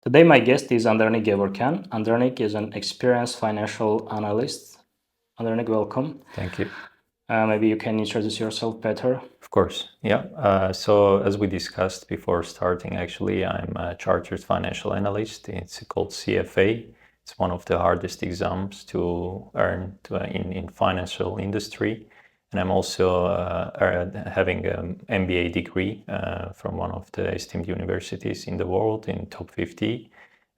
Today, my guest is Andranik Gevorgyan. Andranik is an experienced financial analyst. Andranik, welcome. Thank you. Maybe you can introduce yourself better. Of course, yeah. So as we discussed before starting, actually, I'm a chartered financial analyst. It's called CFA. It's one of the hardest exams to earn in financial industry. And I'm also having an MBA degree from one of the esteemed universities in the world, in top 50.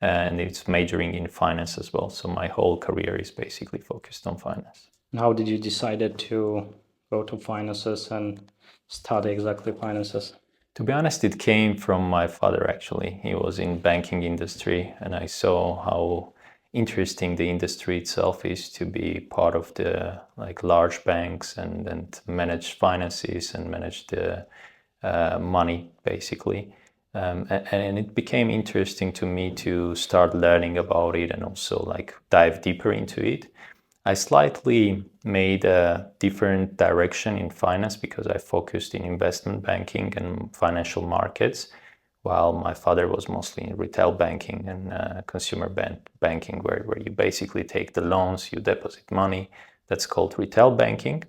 And it's majoring in finance as well. So my whole career is basically focused on finance. How did you decide to go to finances and study exactly finances? To be honest, it came from my father actually. He was in banking industry and I saw how interesting the industry itself is to be part of the like large banks and manage finances and manage the money basically. And it became interesting to me to start learning about it and also like dive deeper into it. I slightly made a different direction in finance because I focused in investment banking and financial markets, while my father was mostly in retail banking and consumer banking, where you basically take the loans, you deposit money. That's called retail banking.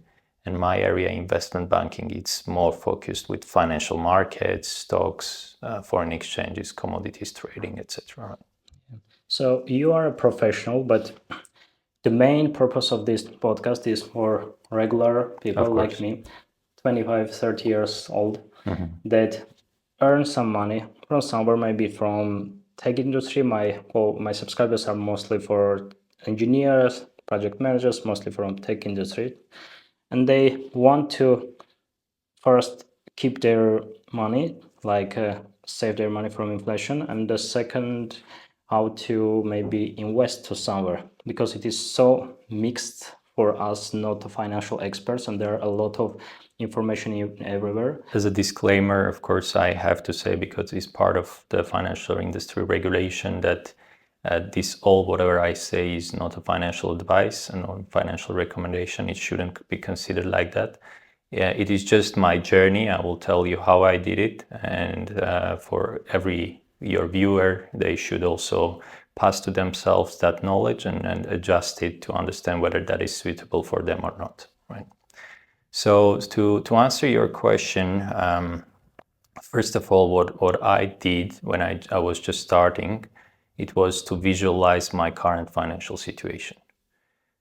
And my area, investment banking, it's more focused with financial markets, stocks, foreign exchanges, commodities trading, etc. So you are a professional, but the main purpose of this podcast is for regular people like me, 25, 30 years old, that earn some money from somewhere, maybe from tech industry. My subscribers are mostly for engineers, project managers, mostly from tech industry, and they want to first keep their money, like save their money from inflation, and the second, how to maybe invest to somewhere, because it is so mixed for us not financial experts, and there are a lot of information everywhere. As a disclaimer, of course, I have to say, because it's part of the financial industry regulation, that whatever I say is not a financial advice and not a financial recommendation. It shouldn't be considered like that. Yeah, it is just my journey. I will tell you how I did it. And for your viewer, they should also pass to themselves that knowledge and adjust it to understand whether that is suitable for them or not, right? So to answer your question, first of all, what I did when I was just starting, it was to visualize my current financial situation.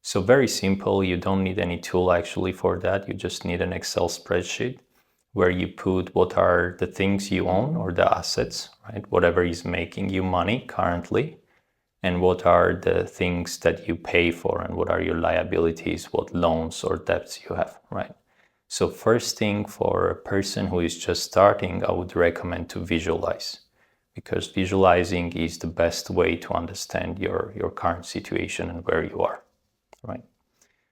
So very simple, you don't need any tool actually for that. You just need an Excel spreadsheet where you put what are the things you own or the assets, right? Whatever is making you money currently, and what are the things that you pay for and what are your liabilities, what loans or debts you have, right? So first thing, for a person who is just starting, I would recommend to visualize, because visualizing is the best way to understand your current situation and where you are, right?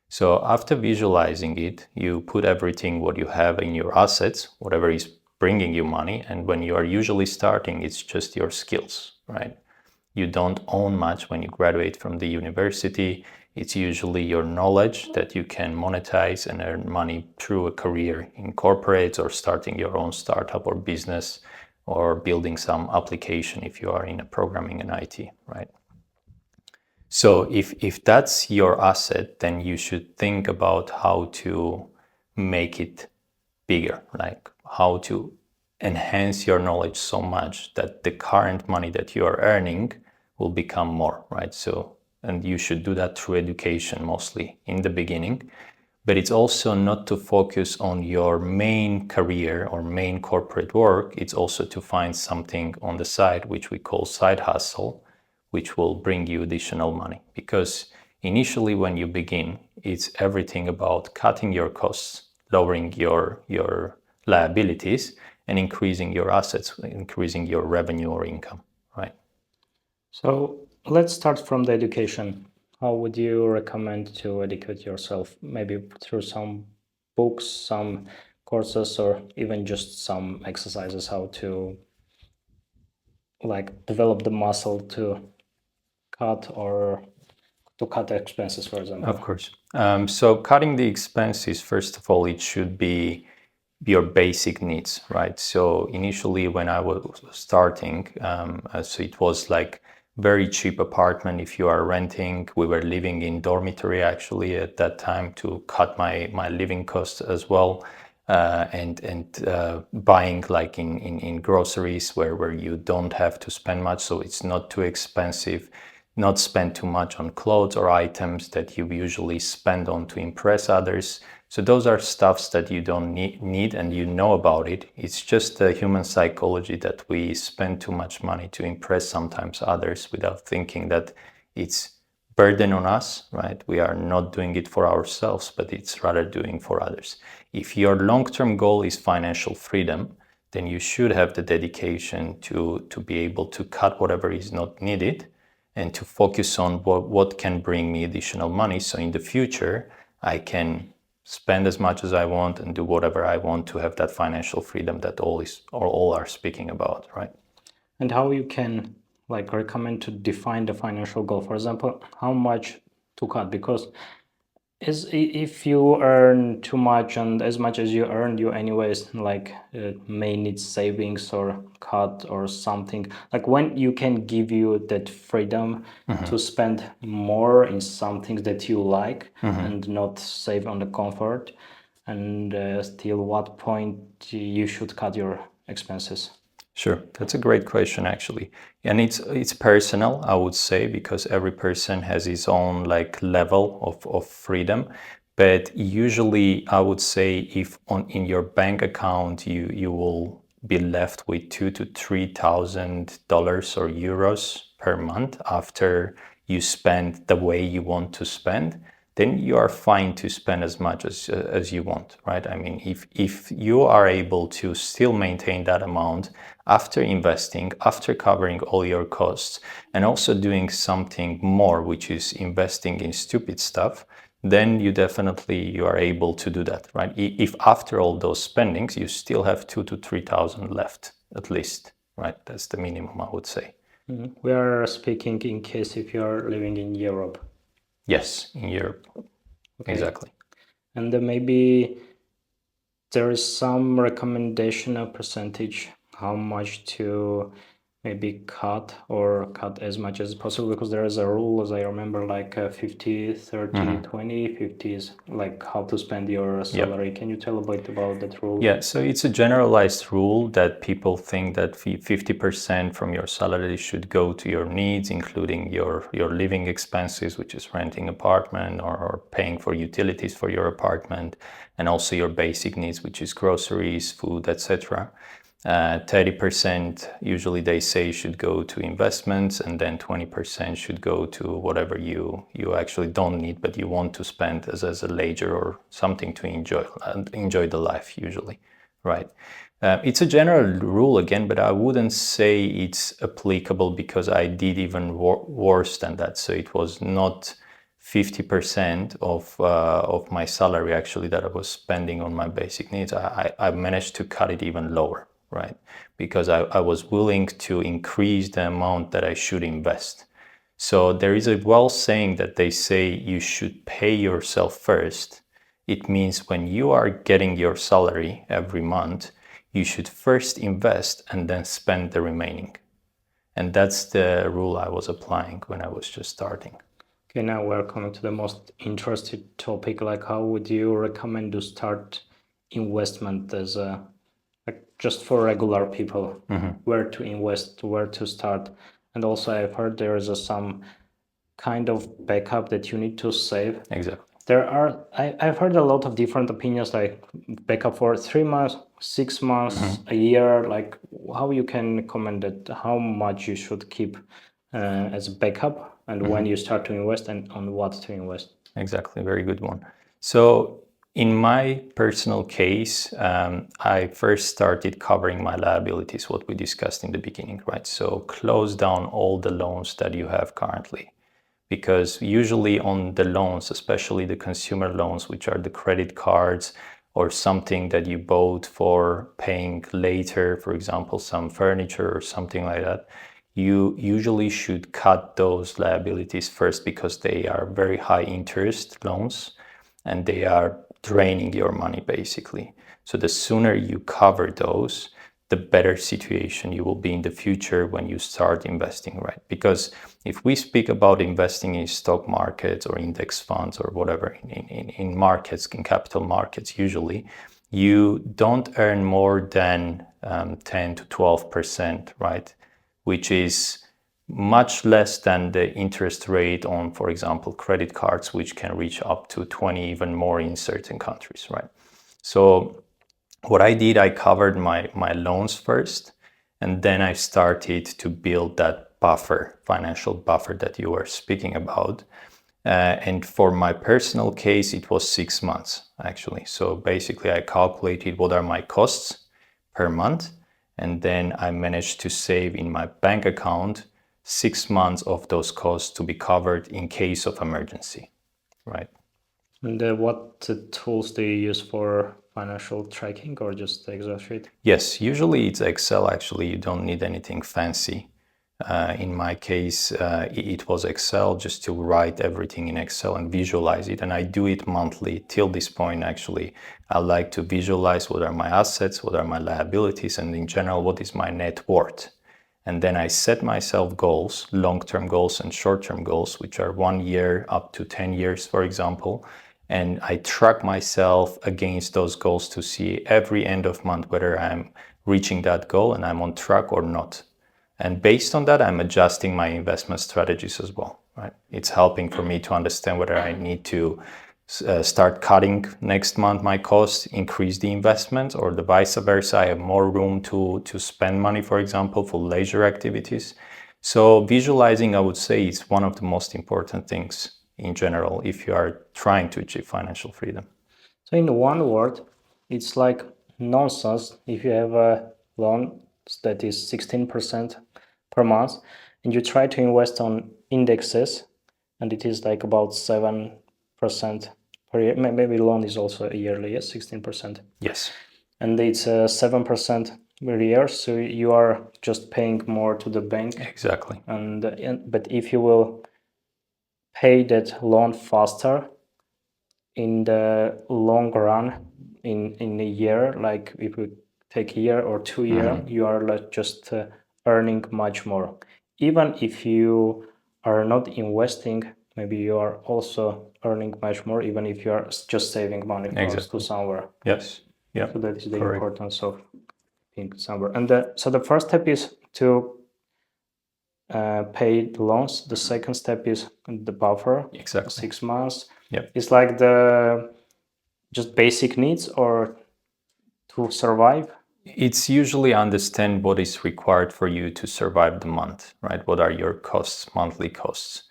So after visualizing it, you put everything what you have in your assets, whatever is bringing you money. And when you are usually starting, it's just your skills, right? You don't own much when you graduate from the university. It's usually your knowledge that you can monetize and earn money through a career in corporates or starting your own startup or business or building some application if you are in a programming and IT, right? So if that's your asset, then you should think about how to make it bigger, like how to enhance your knowledge so much that the current money that you are earning will become more, right? So, and you should do that through education mostly in the beginning, but it's also not to focus on your main career or main corporate work. It's also to find something on the side, which we call side hustle, which will bring you additional money. Because initially when you begin, it's everything about cutting your costs, lowering your liabilities, and increasing your assets, increasing your revenue or income, right? So let's start from the education. How would you recommend to educate yourself? Maybe through some books, some courses, or even just some exercises, how to like develop the muscle to cut expenses, for example. Of course. So cutting the expenses, first of all, it should be your basic needs, right? So initially when I was starting, so it was like very cheap apartment if you are renting. We were living in dormitory actually at that time to cut my living costs as well. And buying like in groceries where you don't have to spend much, so it's not too expensive, not spend too much on clothes or items that you usually spend on to impress others. So those are stuffs that you don't need and you know about it. It's just the human psychology that we spend too much money to impress sometimes others without thinking that it's burden on us, right? We are not doing it for ourselves, but it's rather doing for others. If your long-term goal is financial freedom, then you should have the dedication to be able to cut whatever is not needed and to focus on what can bring me additional money. So in the future, I can spend as much as I want and do whatever I want to have that financial freedom that all are speaking about, right? And how you can like recommend to define the financial goal? For example, how much to cut? Because if you earn too much and as much as you earn, you anyways like may need savings or cut or something. Like when you can give you that freedom to spend more in some things that you like and not save on the comfort, and still what point you should cut your expenses. Sure, that's a great question actually, and it's personal, I would say, because every person has his own like level of freedom. But usually, I would say if in your bank account you will be left with $2,000 to $3,000 or euros per month after you spend the way you want to spend, then you are fine to spend as much as you want, right? I mean, if you are able to still maintain that amount after investing, after covering all your costs, and also doing something more, which is investing in stupid stuff, then you are able to do that, right? If after all those spendings, you still have 2 to 3 thousand left, at least, right? That's the minimum, I would say. We are speaking in case if you are living in Europe. Yes, in Europe. Okay. Exactly. And then maybe there is some recommendation, a percentage, how much to maybe cut or cut as much as possible, because there is a rule, as I remember, like 50, 30, 20. 50 is like how to spend your salary. Can you tell a bit about that rule? Yeah, so it's a generalized rule that people think that 50% from your salary should go to your needs, including your living expenses, which is renting apartment or paying for utilities for your apartment, and also your basic needs, which is groceries, food, etc. 30% usually they say should go to investments, and then 20% should go to whatever you actually don't need but you want to spend as a leisure or something to enjoy the life usually, right? It's a general rule again, but I wouldn't say it's applicable because I did even worse than that. So it was not 50% of my salary actually that I was spending on my basic needs. I managed to cut it even lower, right? Because I was willing to increase the amount that I should invest. So there is a well saying that they say you should pay yourself first. It means when you are getting your salary every month, you should first invest and then spend the remaining. And that's the rule I was applying when I was just starting. Okay, now we're coming to the most interesting topic. Like, how would you recommend to start investment as a like just for regular people? Where to invest, where to start, and also I've heard there is some kind of backup that you need to save. Exactly. I've heard a lot of different opinions, like backup for 3 months, 6 months, a year. Like how you can comment that how much you should keep as a backup, and when you start to invest and on what to invest. Exactly, very good one. So in my personal case, I first started covering my liabilities, what we discussed in the beginning, right? So close down all the loans that you have currently. Because usually on the loans, especially the consumer loans, which are the credit cards or something that you bought for paying later, for example, some furniture or something like that, you usually should cut those liabilities first because they are very high interest loans and they are draining your money basically. So the sooner you cover those, the better situation you will be in the future when you start investing, right? Because if we speak about investing in stock markets or index funds or whatever, in markets, in capital markets, usually, you don't earn more than 10 to 12%, right? Which is much less than the interest rate on, for example, credit cards, which can reach up to 20, even more in certain countries, right? So what I did, I covered my loans first, and then I started to build that buffer, financial buffer that you were speaking about. And for my personal case, it was 6 months actually. So basically, I calculated what are my costs per month, and then I managed to save in my bank account 6 months of those costs to be covered in case of emergency, right? And what tools do you use for financial tracking, or just the Excel sheet? Yes, usually it's Excel. Actually, you don't need anything fancy. In my case, it was Excel, just to write everything in Excel and visualize it. And I do it monthly till this point, actually. I like to visualize what are my assets, what are my liabilities, and in general, what is my net worth. And then I set myself goals, long-term goals and short-term goals, which are 1 year up to 10 years, for example. And I track myself against those goals to see every end of month whether I'm reaching that goal and I'm on track or not. And based on that, I'm adjusting my investment strategies as well, right? It's helping for me to understand whether I need to start cutting next month my costs, increase the investments, or the vice versa. I have more room to spend money, for example, for leisure activities. So visualizing, I would say, is one of the most important things in general if you are trying to achieve financial freedom. So in one word, it's like nonsense if you have a loan that is 16% per month and you try to invest on indexes and it is like about 7% per year. Maybe loan is also a yearly, yes, 16%. Yes. And it's 7% per year, so you are just paying more to the bank. Exactly. But if you will pay that loan faster, in the long run, in a year, like if you take a year or 2 year, you are like just earning much more. Even if you are not investing, maybe you are also earning much more, even if you are just saving money close to somewhere. Yes. Yeah. So that is the Correct. importance of being somewhere. And so the first step is to pay the loans. The second step is the buffer. Exactly. 6 months. Yep. It's like the just basic needs or to survive? It's usually understand what is required for you to survive the month, right? What are your costs, monthly costs?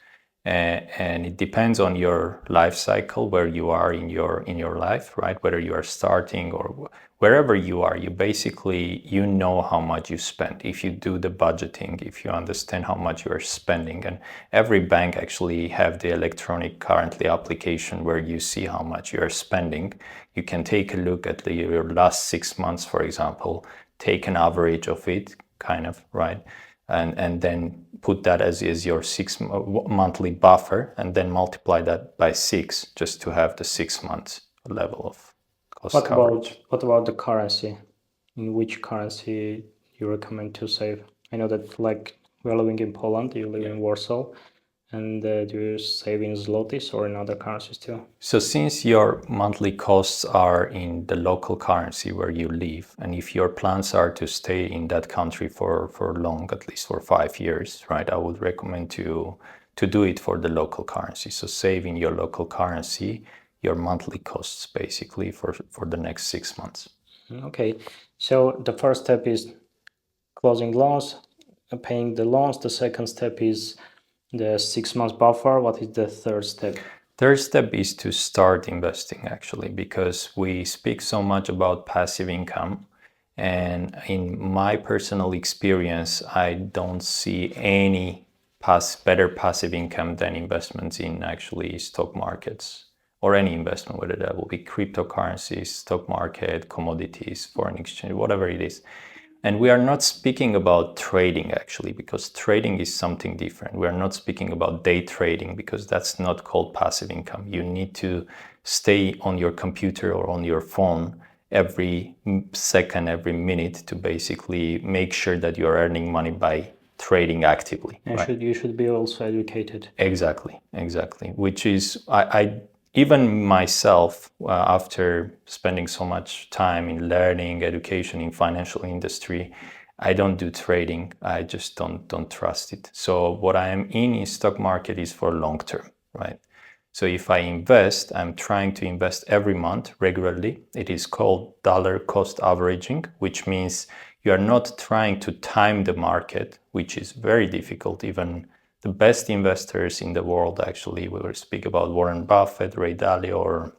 And it depends on your life cycle, where you are in your life, right? Whether you are starting or wherever you are, you basically, you know how much you spend. If you do the budgeting, if you understand how much you are spending, and every bank actually have the electronic currently application where you see how much you are spending. You can take a look at your last 6 months, for example, take an average of it, kind of, right? And then put that as your monthly buffer, and then multiply that by 6 just to have the 6 months level of cost coverage. What about the currency? In which currency you recommend to save? I know that like we're living in Poland, you live in Warsaw, and do you save in zlotys or in other currencies too? So since your monthly costs are in the local currency where you live, and if your plans are to stay in that country for long, at least for 5 years, right, I would recommend to do it for the local currency. So save in your local currency your monthly costs basically for the next 6 months. Okay, so the first step is closing loans, paying the loans. The second step is the 6 months buffer. What is the third step? Third step is to start investing, actually, because we speak so much about passive income. And in my personal experience, I don't see any better passive income than investments in actually stock markets, or any investment, whether that will be cryptocurrencies, stock market, commodities, foreign exchange, whatever it is. And we are not speaking about trading, actually, because trading is something different. We are not speaking about day trading, because that's not called passive income. You need to stay on your computer or on your phone every second, every minute to basically make sure that you're earning money by trading actively. And right? you should be also educated. Exactly. Which is, I even myself, after spending so much time in learning, education in financial industry, I don't do trading. I just don't trust it. So what I am in stock market is for long term, right? So if I invest, I'm trying to invest every month regularly. It is called dollar cost averaging, which means you are not trying to time the market, which is very difficult. Even the best investors in the world, actually, we will speak about Warren Buffett, Ray Dalio, or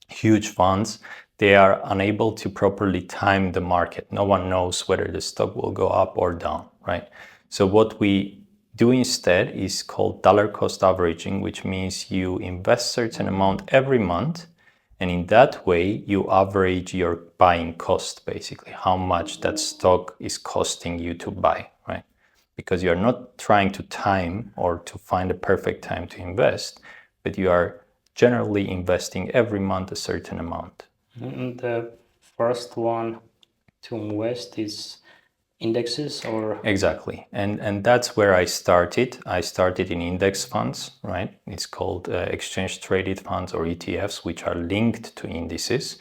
huge funds, they are unable to properly time the market. No one knows whether the stock will go up or down, right? So what we do instead is called dollar cost averaging, which means you invest certain amount every month, and in that way you average your buying cost, basically how much that stock is costing you to buy, right? Because you're not trying to time or to find a perfect time to invest, but you are generally investing every month a certain amount. And the first one to invest is indexes, or? Exactly. And that's where I started. I started in index funds, right? It's called exchange traded funds, or ETFs, which are linked to indices.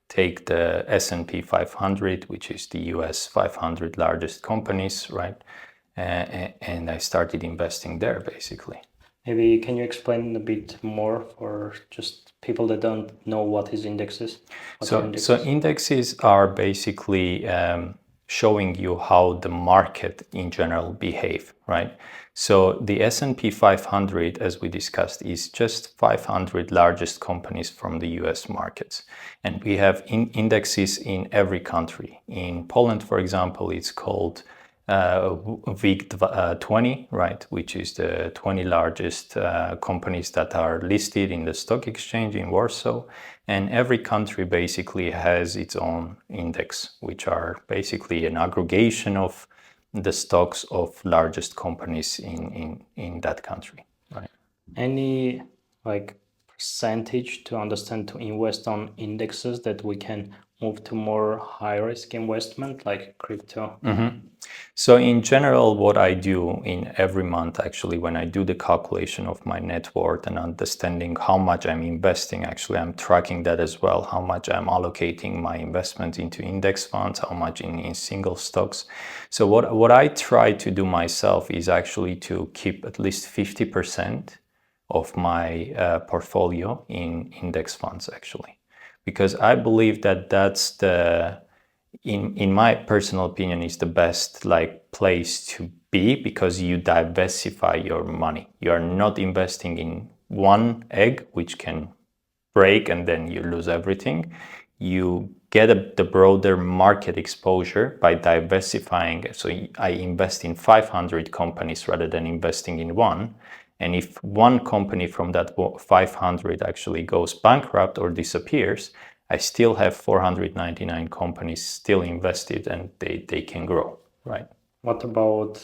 Take the S&P 500, which is the US 500 largest companies, right? And I started investing there, basically. Maybe can you explain a bit more for just people that don't know what is indexes? So indexes are basically showing you how the market in general behave, right? So the S&P 500, as we discussed, is just 500 largest companies from the US markets. And we have indexes in every country. In Poland, for example, it's called WIG20, right, which is the 20 largest companies that are listed in the stock exchange in Warsaw. And every country basically has its own index, which are basically an aggregation of the stocks of largest companies in that country. Right. Any like percentage to understand to invest on indexes that we can move to more high risk investment like crypto? So in general, what I do in every month, actually, when I do the calculation of my net worth and understanding how much I'm investing, actually, I'm tracking that as well, how much I'm allocating my investment into index funds, how much in single stocks. So what I try to do myself is actually to keep at least 50% of my portfolio in index funds, actually, because I believe that that's the in my personal opinion is the best like place to be, because you diversify your money. You are not investing in one egg which can break and then you lose everything. You get the broader market exposure by diversifying. So I invest in 500 companies rather than investing in one. And if one company from that 500 actually goes bankrupt or disappears, I still have 499 companies still invested, and they can grow, right? What about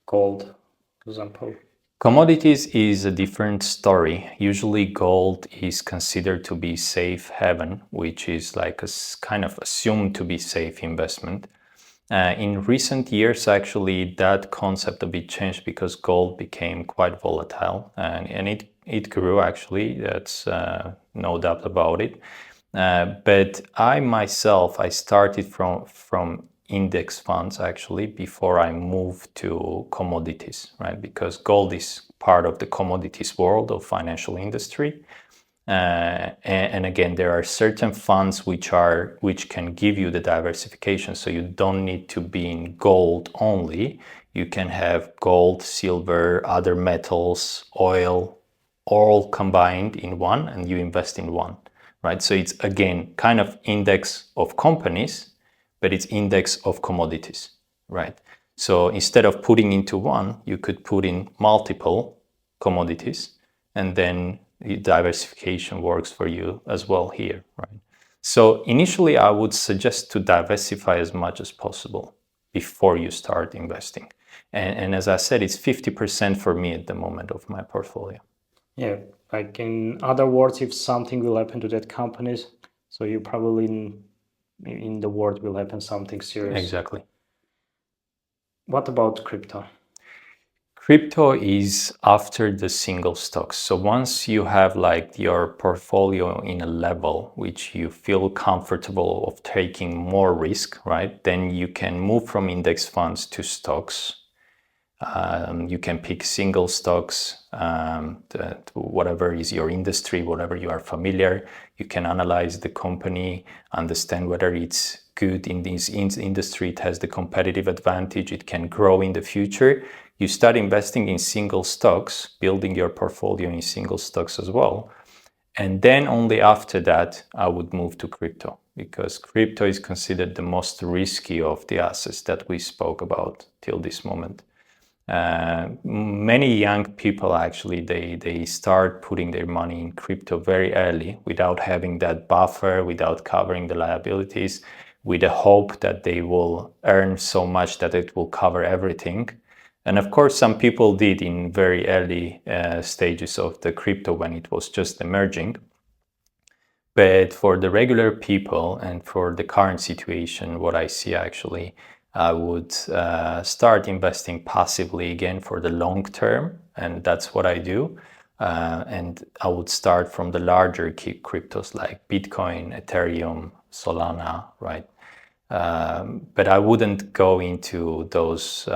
gold, for example? Commodities is a different story. Usually gold is considered to be safe haven, which is like a kind of assumed to be safe investment. In recent years, actually, that concept a bit changed because gold became quite volatile, and it grew, actually. That's no doubt about it. But I myself, I started from index funds, actually, before I moved to commodities, right? Because gold is part of the commodities world of financial industry. And again, there are certain funds which can give you the diversification, so you don't need to be in gold only. You can have gold, silver, other metals, oil, all combined in one, and you invest in one, right? So it's again kind of index of companies, but it's index of commodities, right? So instead of putting into one, you could put in multiple commodities, and then diversification works for you as well here, right? So initially, I would suggest to diversify as much as possible before you start investing. And as I said, it's 50% for me at the moment of my portfolio. Yeah, like in other words, if something will happen to that company, so you probably in the world will happen something serious. Exactly. What about crypto? Crypto is after the single stocks. So once you have like your portfolio in a level which you feel comfortable of taking more risk, right? Then you can move from index funds to stocks. You can pick single stocks, whatever is your industry, whatever you are familiar. You can analyze the company, understand whether it's good in this industry, it has the competitive advantage, it can grow in the future. You start investing in single stocks, building your portfolio in single stocks as well. And then only after that, I would move to crypto, because crypto is considered the most risky of the assets that we spoke about till this moment. Many young people actually they start putting their money in crypto very early without having that buffer, without covering the liabilities, with the hope that they will earn so much that it will cover everything. And of course, some people did in very early stages of the crypto when it was just emerging. But for the regular people and for the current situation, what I see actually, I would start investing passively again for the long term, and that's what I do. And I would start from the larger cryptos like Bitcoin, Ethereum, Solana, right? But I wouldn't go into those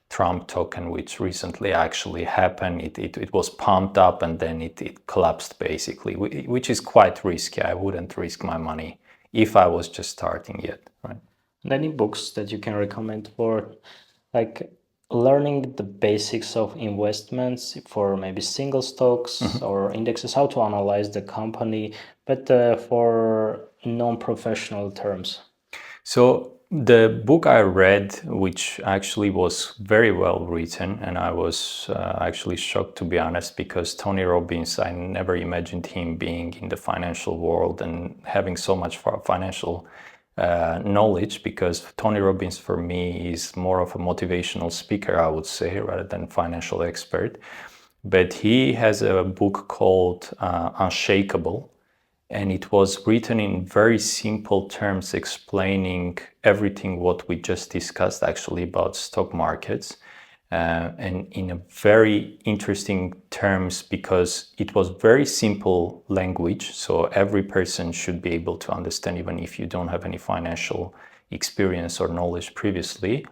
Trump token, which recently actually happened. It was pumped up and then it collapsed basically, which is quite risky. I wouldn't risk my money if I was just starting yet, right? And any books that you can recommend for like learning the basics of investments for maybe single stocks or indexes, how to analyze the company, but for non-professional terms? So the book I read, which actually was very well written, and I was actually shocked, to be honest, because Tony Robbins, I never imagined him being in the financial world and having so much financial knowledge, because Tony Robbins for me is more of a motivational speaker, I would say, rather than financial expert. But he has a book called Unshakable, and it was written in very simple terms, explaining everything what we just discussed actually about stock markets, and in a very interesting terms, because it was very simple language, so every person should be able to understand, even if you don't have any financial experience or knowledge previously.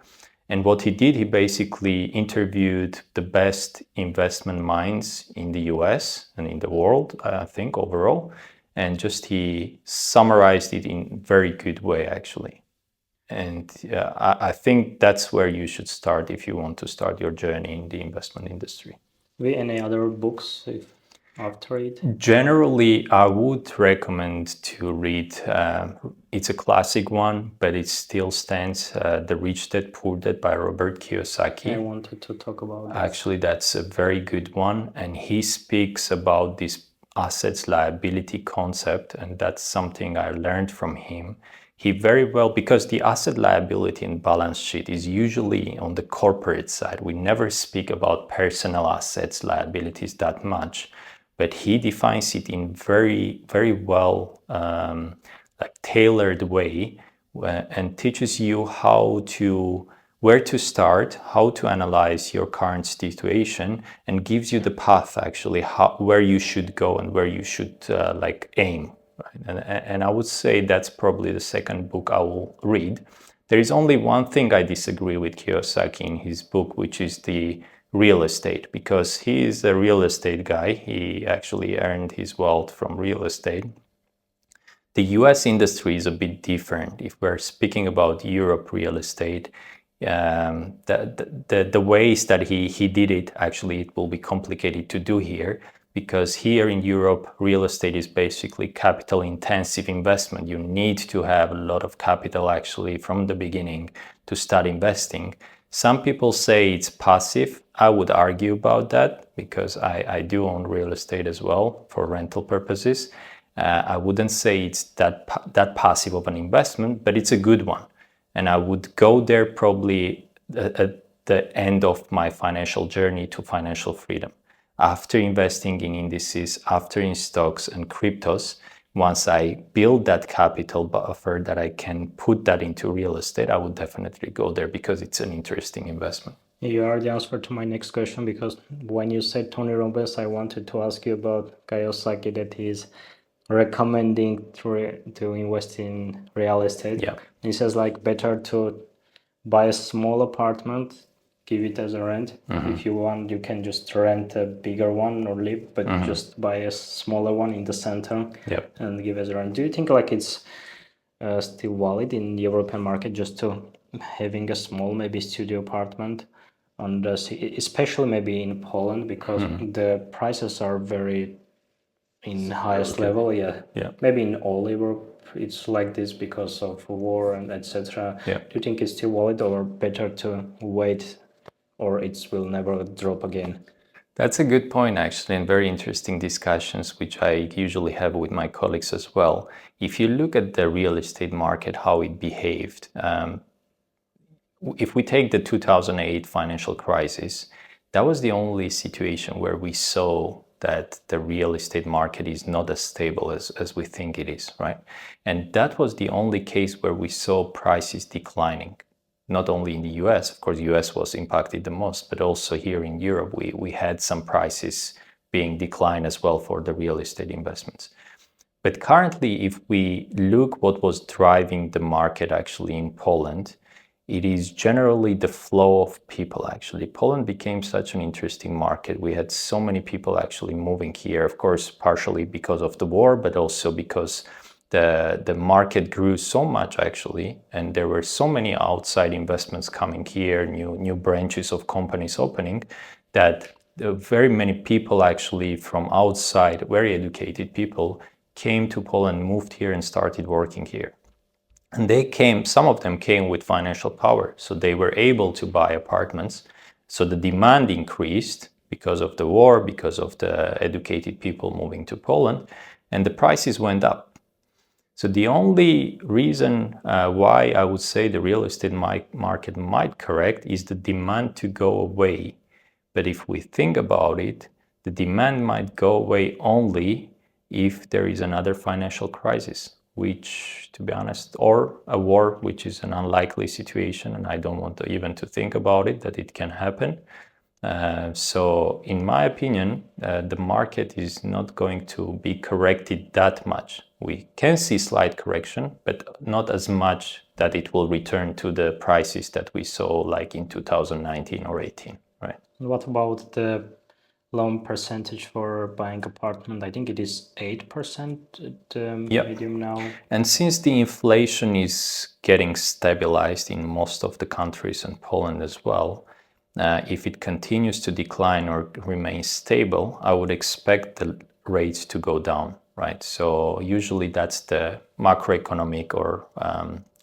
And what he did, he basically interviewed the best investment minds in the US and in the world, I think, overall. And just he summarized it in a very good way, actually. And I think that's where you should start if you want to start your journey in the investment industry. Any other books if after it? Generally, I would recommend to read, it's a classic one, but it still stands, The Rich Dad Poor Dad by Robert Kiyosaki. I wanted to talk about this. Actually, that's a very good one. And he speaks about this assets liability concept, and that's something I learned from him. He very well, because the asset liability and balance sheet is usually on the corporate side. We never speak about personal assets liabilities that much, but he defines it in very, very well, like tailored way, and teaches you how to where to start, how to analyze your current situation, and gives you the path actually where you should go and where you should like aim. Right? And I would say that's probably the second book I will read. There is only one thing I disagree with Kiyosaki in his book, which is the real estate, because he is a real estate guy. He actually earned his wealth from real estate. The US industry is a bit different. If we're speaking about Europe real estate, the ways that he did it, actually, it will be complicated to do here, because here in Europe, real estate is basically capital intensive investment. You need to have a lot of capital actually from the beginning to start investing. Some people say it's passive. I would argue about that, because I do own real estate as well for rental purposes. I wouldn't say it's that passive of an investment, but it's a good one. And I would go there probably at the end of my financial journey to financial freedom. After investing in indices, after in stocks and cryptos, Once I build that capital buffer that I can put that into real estate, I would definitely go there because it's an interesting investment. You are the answer to my next question, because when you said Tony Robbins, I wanted to ask you about Kiyosaki, that he's recommending to invest in real estate. Yeah. He says like better to buy a small apartment, give it as a rent. If you want, you can just rent a bigger one or live, but just buy a smaller one in the center Yep. and give as a rent. Do you think like it's still valid in the European market just to having a small maybe studio apartment on the especially maybe in Poland, because the prices are very in highest level. Yeah. Maybe in all Europe it's like this because of war and etc. Yeah. Do you think it's still valid, or better to wait, or it will never drop again? That's a good point, actually, and very interesting discussions, which I usually have with my colleagues as well. If you look at the real estate market, how it behaved, if we take the 2008 financial crisis, that was the only situation where we saw that the real estate market is not as stable as we think it is, right? And that was the only case where we saw prices declining. Not only in the US, of course, the US was impacted the most, but also here in Europe, we had some prices being declined as well for the real estate investments. But currently, if we look what was driving the market actually in Poland, it is generally the flow of people actually. Poland became such an interesting market. We had so many people actually moving here, of course, partially because of the war, but also because the market grew so much actually, and there were so many outside investments coming here, new branches of companies opening, that very many people actually from outside, very educated people, came to Poland, moved here and started working here. And some of them came with financial power, so they were able to buy apartments. So the demand increased because of the war, because of the educated people moving to Poland, and the prices went up. So the only reason why I would say the real estate market might correct is the demand to go away. But if we think about it, the demand might go away only if there is another financial crisis, which, to be honest, or a war, which is an unlikely situation, and I don't want to even to think about it, that it can happen. So in my opinion, the market is not going to be corrected that much. We can see slight correction, but not as much that it will return to the prices that we saw like in 2019 or 18, right? And what about the loan percentage for buying apartment? I think it is 8% at medium now. And since the inflation is getting stabilized in most of the countries and Poland as well, if it continues to decline or remain stable, I would expect the rates to go down, right? So usually that's the macroeconomic or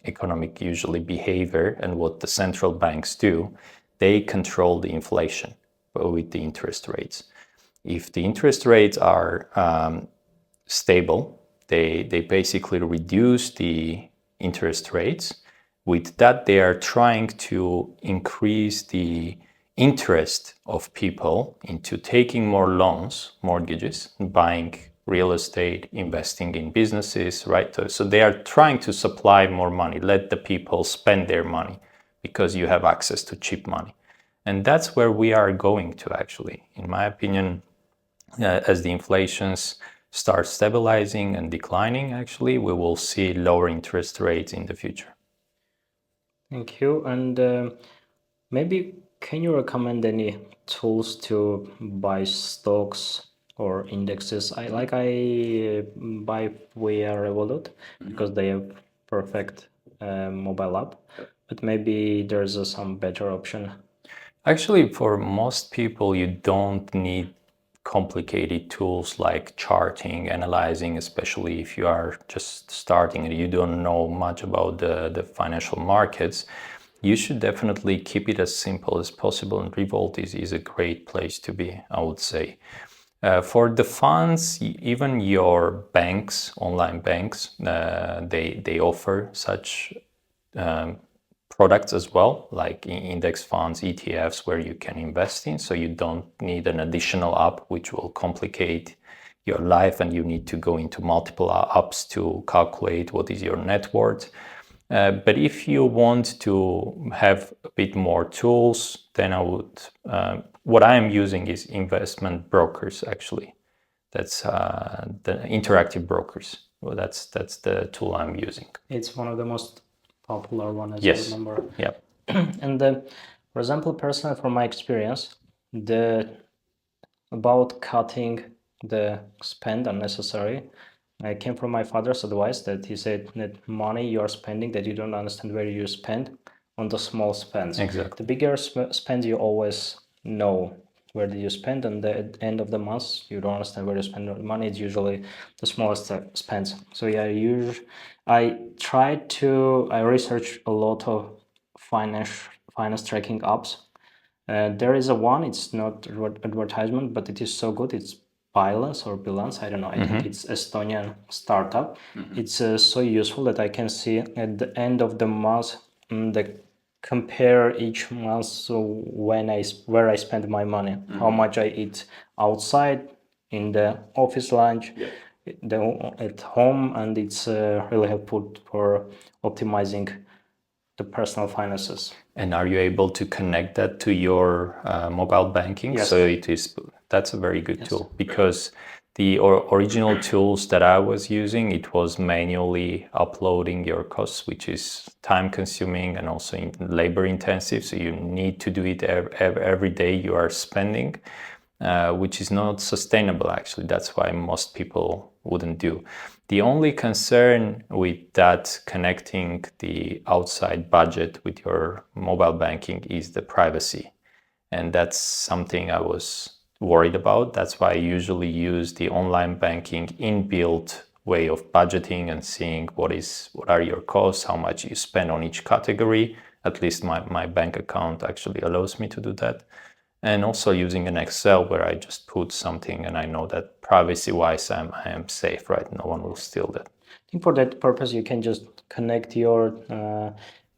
economic usually behavior, and what the central banks do, they control the inflation with the interest rates. If the interest rates are stable, they basically reduce the interest rates. With that, they are trying to increase the interest of people into taking more loans, mortgages, buying real estate, investing in businesses, right? So they are trying to supply more money, let the people spend their money because you have access to cheap money. And that's where we are going to actually, in my opinion, as the inflations start stabilizing and declining, actually, we will see lower interest rates in the future. Thank you. And maybe can you recommend any tools to buy stocks or indexes? I buy via Revolut because they have perfect mobile app, but maybe there's some better option. Actually, for most people, you don't need complicated tools like charting, analyzing, especially if you are just starting and you don't know much about the financial markets. You should definitely keep it as simple as possible, and Revolt is a great place to be, I would say. For the funds, even your banks, online banks, they offer such products as well, like index funds, ETFs, where you can invest in. So you don't need an additional app, which will complicate your life, and you need to go into multiple apps to calculate what is your net worth. But if you want to have a bit more tools, then I would. What I am using is investment brokers. Actually, that's the interactive brokers. Well, that's the tool I'm using. It's one of the most popular one, as I Yes. remember. Yeah. And for example, personally, from my experience, about cutting the spend unnecessary, I came from my father's advice that he said that money you are spending that you don't understand where you spend on the small spends. Exactly. The bigger spend you always know where did you spend, and at the end of the month you don't understand where you spend the money. It's usually the smallest spends. So yeah, I research a lot of finance tracking apps. There is a one, it's not advertisement, but it is so good. It's Bilance. I don't know. I think it's Estonian startup. It's so useful that I can see at the end of the month the compare each month. So where I spend my money, how much I eat outside, in the office lunch, at home, and it's really helpful for optimizing the personal finances. And are you able to connect that to your mobile banking? Yes. So that's a very good tool, because the original tools that I was using, it was manually uploading your costs, which is time consuming and also labor intensive. So you need to do it every day you are spending, which is not sustainable actually. That's why most people wouldn't do. The only concern with that, connecting the outside budget with your mobile banking, is the privacy. And that's something I was worried about. That's why I usually use the online banking inbuilt way of budgeting and seeing what are your costs, how much you spend on each category. At least my bank account actually allows me to do that. And also using an Excel where I just put something and I know that privacy-wise I am safe, right? No one will steal that. I think for that purpose you can just connect your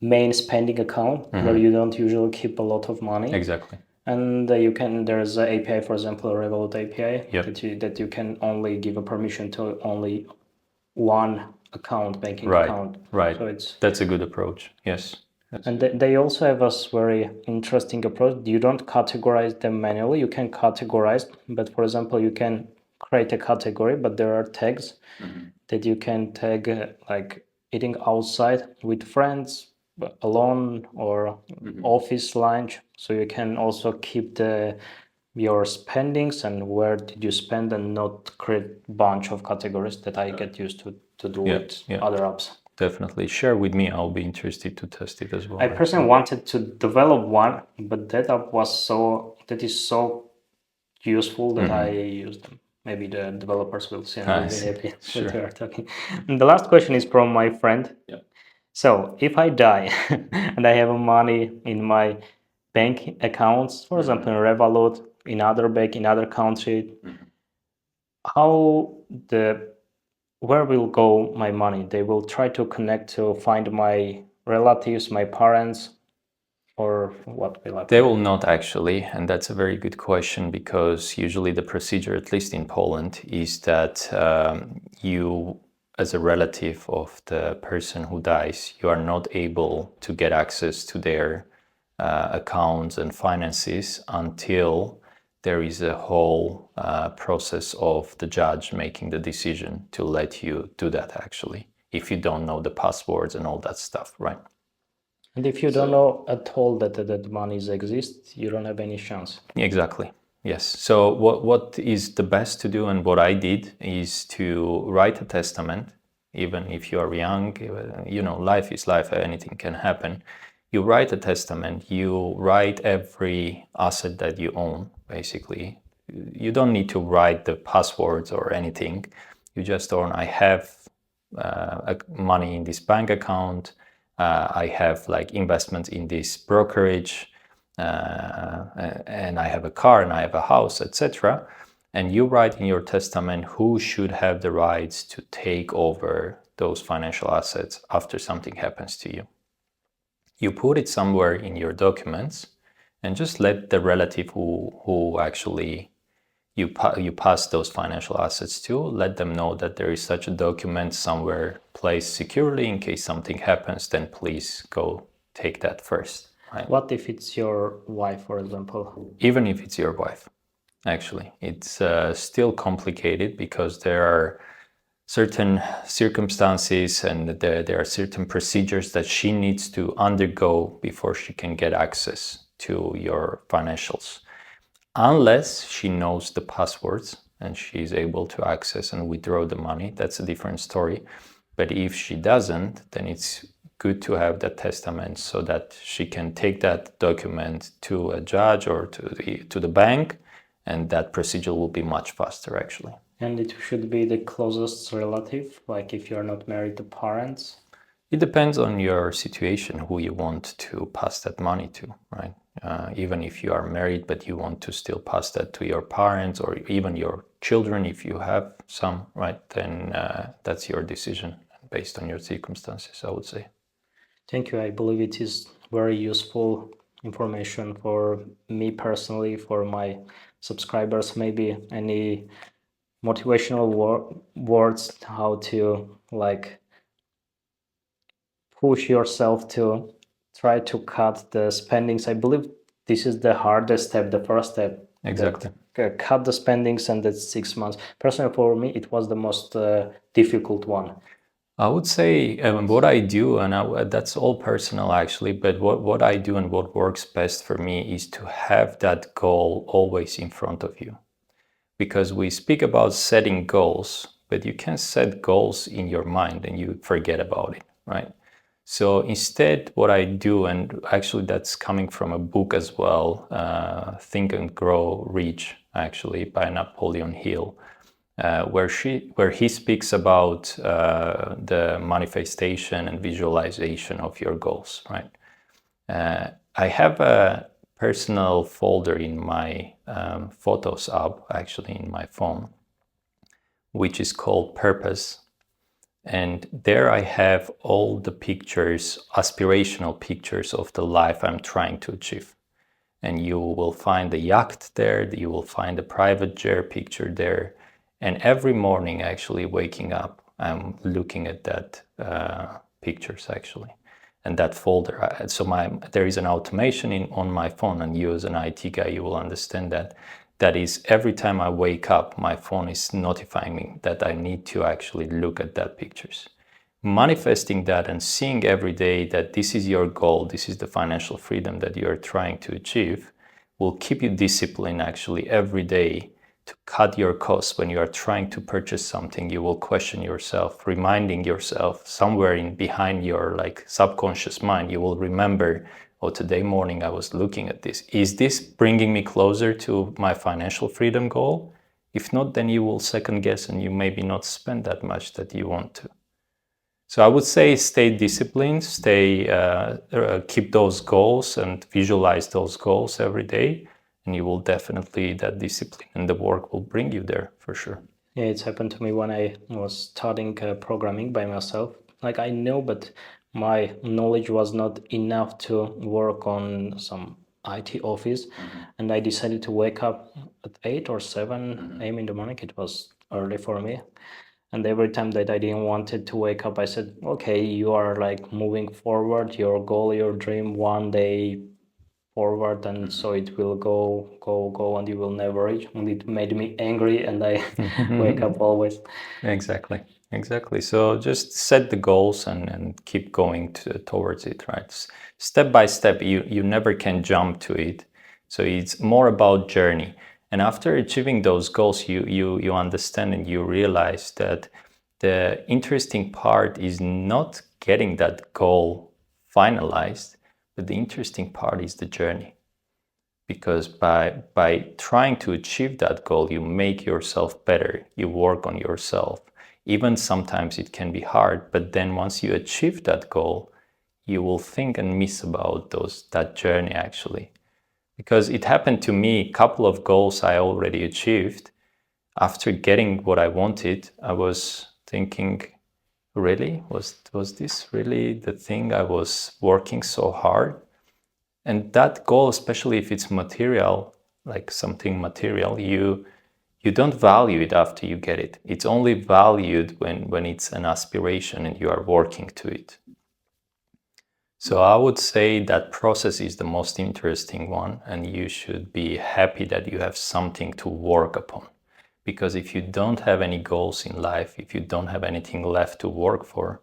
main spending account where you don't usually keep a lot of money. Exactly. And there's an API, for example, a Revolut API that you can only give a permission to only one banking account. Right. So that's a good approach. Yes. And they also have a very interesting approach. You don't categorize them manually. You can categorize, but for example, you can create a category, but there are tags that you can tag like eating outside with friends, alone, or office lunch. So you can also keep your spendings and where did you spend, and not create bunch of categories that I get used to do with other apps. Definitely share with me. I'll be interested to test it as well. I personally wanted to develop one, but that app that is so useful that I use them. Maybe the developers will see and will be happy that we are talking. And the last question is from my friend. So if I die and I have money in my bank accounts, for example, in Revolut, in other bank, in other country, where will go my money? They will try to connect to find my relatives, my parents, or what will happen? They will not actually, and that's a very good question, because usually the procedure, at least in Poland, is that you, as a relative of the person who dies, you are not able to get access to their accounts and finances until there is a whole process of the judge making the decision to let you do that, actually, if you don't know the passwords and all that stuff, right? And if you don't know at all that monies exist, you don't have any chance. Exactly. Yes. So what is the best to do, and what I did, is to write a testament. Even if you are young, life is life, anything can happen. You write a testament, you write every asset that you own, basically. You don't need to write the passwords or anything. You just own, I have money in this bank account, I have like investments in this brokerage, and I have a car and I have a house, etc. And you write in your testament who should have the rights to take over those financial assets after something happens to you. You put it somewhere in your documents and just let the relative who actually you pass those financial assets to, let them know that there is such a document somewhere placed securely. In case something happens, then please go take that first. Right? What if it's your wife, for example? Even if it's your wife, actually, it's still complicated because there are certain circumstances and there are certain procedures that she needs to undergo before she can get access to your financials. Unless she knows the passwords and she's able to access and withdraw the money, that's a different story. But if she doesn't, then it's good to have that testament so that she can take that document to a judge or to the bank, and that procedure will be much faster actually. And it should be the closest relative, like if you're not married to parents? It depends on your situation, who you want to pass that money to, right? Even if you are married, but you want to still pass that to your parents or even your children, if you have some, right? Then that's your decision based on your circumstances, I would say. Thank you. I believe it is very useful information for me personally, for my subscribers. Maybe any motivational words, how to like push yourself to try to cut the spendings. I believe this is the hardest step, the first step. Exactly. That, cut the spendings, and that's 6 months. Personally, for me, it was the most difficult one. I would say what I do, and that's all personal actually, but what I do and what works best for me is to have that goal always in front of you. Because we speak about setting goals, but you can set goals in your mind and you forget about it, right? So instead, what I do, and actually that's coming from a book as well, Think and Grow Rich, actually, by Napoleon Hill, where he speaks about the manifestation and visualization of your goals, right? I have a personal folder in my Photos app, actually in my phone, which is called Purpose. And there I have all the pictures, aspirational pictures of the life I'm trying to achieve. And you will find the yacht there, you will find a private jet picture there. And every morning, actually waking up, I'm looking at that pictures actually, and that folder. So there is an automation on my phone, and you as an IT guy, you will understand that. That is, every time I wake up, my phone is notifying me that I need to actually look at that pictures. Manifesting that and seeing every day that this is your goal, this is the financial freedom that you are trying to achieve, will keep you disciplined actually every day to cut your costs. When you are trying to purchase something, you will question yourself, reminding yourself somewhere behind your subconscious mind, you will remember, oh, today morning I was looking at this. Is this bringing me closer to my financial freedom goal? If not, then you will second guess and you maybe not spend that much that you want to. So I would say stay disciplined, keep those goals and visualize those goals every day, and you will definitely, that discipline and the work will bring you there for sure. Yeah, it's happened to me when I was studying programming by myself. Like I know, but my knowledge was not enough to work on some IT office, and I decided to wake up at 8 or 7 a.m. in the morning. It was early for me. And every time that I didn't wanted to wake up, I said, okay, you are like moving forward, your goal, your dream, one day forward, and so it will go, and you will never reach. And it made me angry, and I wake up always. Exactly. So just set the goals and keep going towards it, right? Step by step, you never can jump to it. So it's more about journey. And after achieving those goals, you understand and you realize that the interesting part is not getting that goal finalized, but the interesting part is the journey. Because by trying to achieve that goal, you make yourself better, you work on yourself. Even sometimes it can be hard, but then once you achieve that goal, you will think and miss about that journey actually. Because it happened to me, a couple of goals I already achieved. After getting what I wanted, I was thinking, really? Was this really the thing I was working so hard? And that goal, especially if it's material, like something material, you don't value it after you get it. It's only valued when it's an aspiration and you are working to it. So I would say that process is the most interesting one, and you should be happy that you have something to work upon. Because if you don't have any goals in life, if you don't have anything left to work for,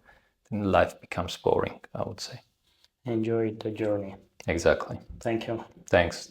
then life becomes boring, I would say. Enjoy the journey. Exactly. Thank you. Thanks.